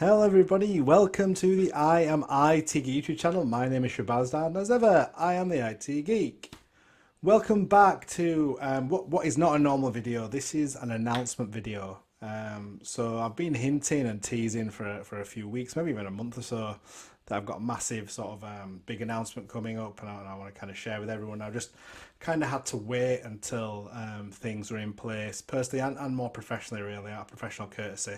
Hello everybody, welcome to the I Am IT Geek YouTube channel. My name is Shabazz and as ever, I am the IT Geek. Welcome back to what is not a normal video. This is an announcement video. So I've been hinting and teasing for a few weeks, maybe even a month or so, that I've got a massive sort of big announcement coming up, and I want to kind of share with everyone. I've just kind of had to wait until things were in place, personally and more professionally, really, out of professional courtesy.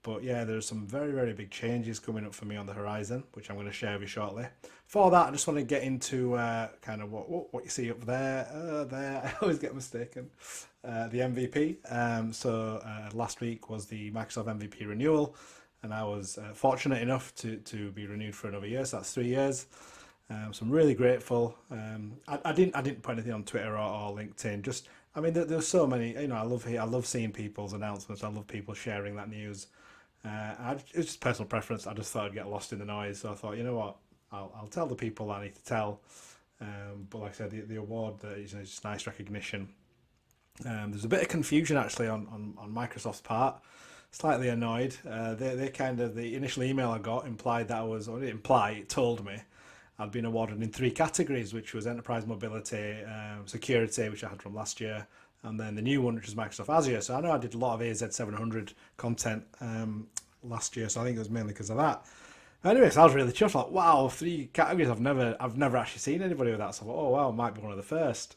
But yeah, there's some very, very big changes coming up for me on the horizon, which I'm going to share with you shortly. For that, I just want to get into kind of what you see up there. There, I always get mistaken. The MVP. Last week was the Microsoft MVP renewal, and I was fortunate enough to be renewed for another year. So that's 3 years. So I'm really grateful. I didn't put anything on Twitter or LinkedIn. Just there's so many. I love seeing people's announcements. I love people sharing that news. It's just personal preference. I just thought I'd get lost in the noise. So I thought, you know what, I'll tell the people I need to tell. But like I said, the award is just nice recognition. There's a bit of confusion actually on Microsoft's part. Slightly annoyed. The initial email I got implied that I was, or it didn't imply, it told me I'd been awarded in three categories, which was enterprise mobility, security, which I had from last year, and then the new one, which was Microsoft Azure. So I know I did a lot of AZ700 content last year, so I think it was mainly because of that. Anyways, I was really chuffed. Like, wow, three categories. I've never actually seen anybody with that. So I thought, oh wow, I might be one of the first.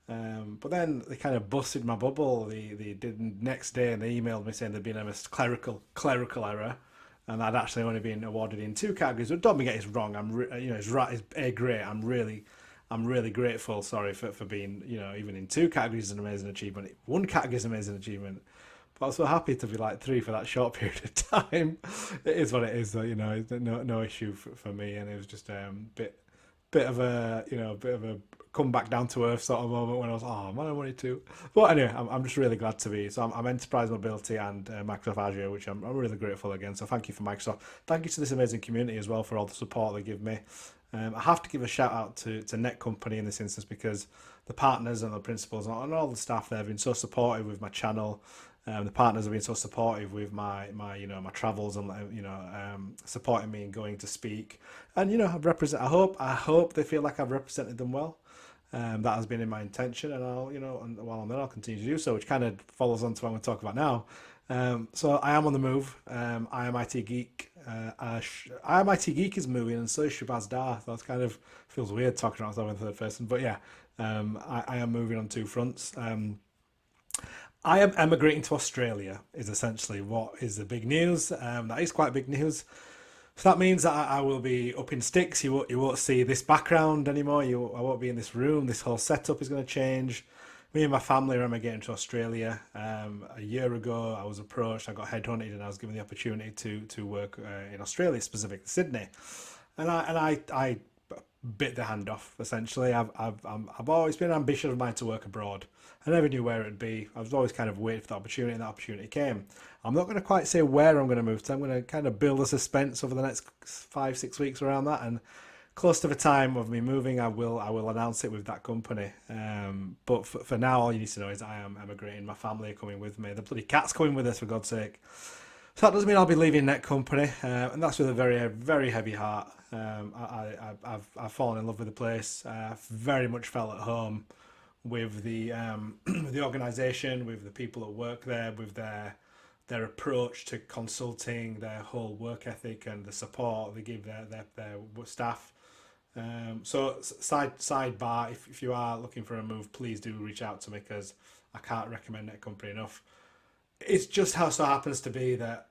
But then they kind of busted my bubble. They did next day, and they emailed me saying there'd been a clerical error, and I'd actually only been awarded in two categories. But don't get it's wrong. It's right. It's a great. I'm really grateful. Sorry for being, even in two categories is an amazing achievement. One category is an amazing achievement. But I was so happy to be like three for that short period of time. It is what it is, though. It's no issue for me, and it was just bit of a bit of a come back down to earth sort of moment when I was, oh man, I wanted to. But anyway, I'm just really glad to be. So I'm enterprise mobility and Microsoft Azure, which I'm really grateful again. So thank you for Microsoft. Thank you to this amazing community as well for all the support they give me. I have to give a shout out to Net Company in this instance, because the partners and the principals and all the staff there have been so supportive with my channel. The partners have been so supportive with my travels and supporting me and going to speak. And I hope they feel like I've represented them well. That has been in my intention, and while I'm there, I'll continue to do so, which kind of follows on to what I'm going to talk about now. So I am on the move. I am IT Geek. I am IT Geek is moving, and so is Shabazz Dar. That kind of feels weird talking about myself in third person, but yeah, I am moving on two fronts. I am emigrating to Australia, is essentially what is the big news. That is quite big news. So that means that I will be up in sticks. You won't see this background anymore. I won't be in this room. This whole setup is going to change. Me and my family are emigrating to Australia. A year ago, I was approached. I got headhunted, and I was given the opportunity to work in Australia, specifically Sydney. And I bit the hand off. Essentially, I've always been an ambition of mine to work abroad. I never knew where it'd be. I was always kind of waiting for the opportunity, and that opportunity came. I'm not going to quite say where I'm going to move to. I'm going to kind of build a suspense over the next 5-6 weeks around that, and close to the time of me moving, I will announce it with that company. But for now, all you need to know is I am emigrating. My family are coming with me. The bloody cat's coming with us, for God's sake. So that doesn't mean I'll be leaving Net Company, and that's with a very, very heavy heart. I've fallen in love with the place. I've very much felt at home with the organisation, with the people that work there, with their approach to consulting, their whole work ethic, and the support they give their staff. So sidebar, if you are looking for a move, please do reach out to me, because I can't recommend Net Company enough. It's just how so happens to be that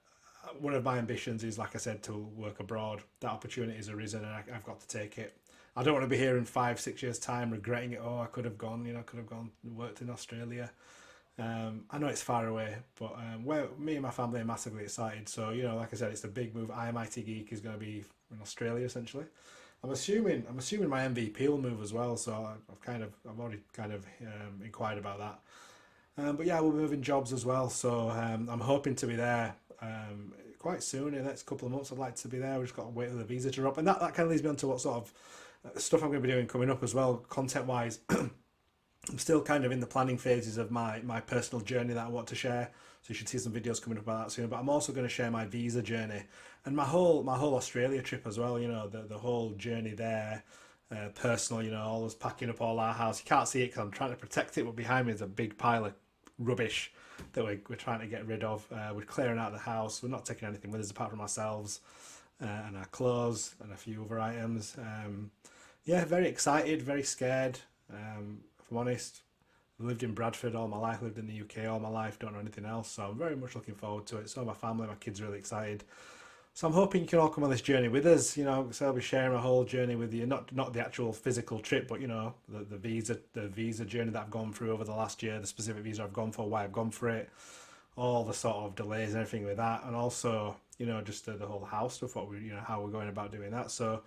one of my ambitions is, like I said, to work abroad. That opportunity has arisen, and I've got to take it. I don't want to be here in 5-6 years' time regretting it. Oh, I could have gone, and worked in Australia. I know it's far away, but me and my family are massively excited. So, like I said, it's a big move. I Am IT Geek is going to be in Australia, essentially. I'm assuming my MVP will move as well. So I've already kind of inquired about that. But yeah, we're moving jobs as well. So I'm hoping to be there quite soon. In the next couple of months, I'd like to be there. We've just got to wait for the visa to drop, and that kind of leads me on to what sort of stuff I'm going to be doing coming up as well, content wise. I'm still kind of in the planning phases of my personal journey that I want to share. So you should see some videos coming up about that soon. But I'm also going to share my visa journey and my whole Australia trip as well. You know, the whole journey there. Personal, you know, always packing up all our house. You can't see it because I'm trying to protect it, but behind me is a big pile of rubbish that we're trying to get rid of. We're clearing out the house. We're not taking anything with us apart from ourselves and our clothes and a few other items. Yeah, very excited, very scared. If I'm honest, I've lived in Bradford all my life, lived in the UK all my life, don't know anything else. So I'm very much looking forward to it. So my family, my kids are really excited. So I'm hoping you can all come on this journey with us. You know, so I'll be sharing a whole journey with you, not the actual physical trip, but you know, the visa journey that I've gone through over the last year, the specific visa I've gone for, why I've gone for it, all the sort of delays and everything with that, and also you know just the whole house stuff, what we you know how we're going about doing that. So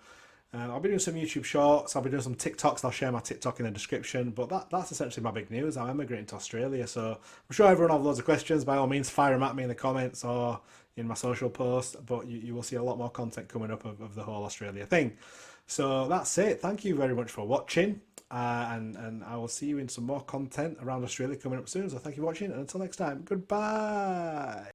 I'll be doing some YouTube shorts. I'll be doing some TikToks. I'll share my TikTok in the description. But that's essentially my big news. I'm emigrating to Australia. So I'm sure everyone will have loads of questions. By all means, fire them at me in the comments or in my social post. But you will see a lot more content coming up of the whole Australia thing. So that's it. Thank you very much for watching. And I will see you in some more content around Australia coming up soon. So thank you for watching. And until next time, goodbye.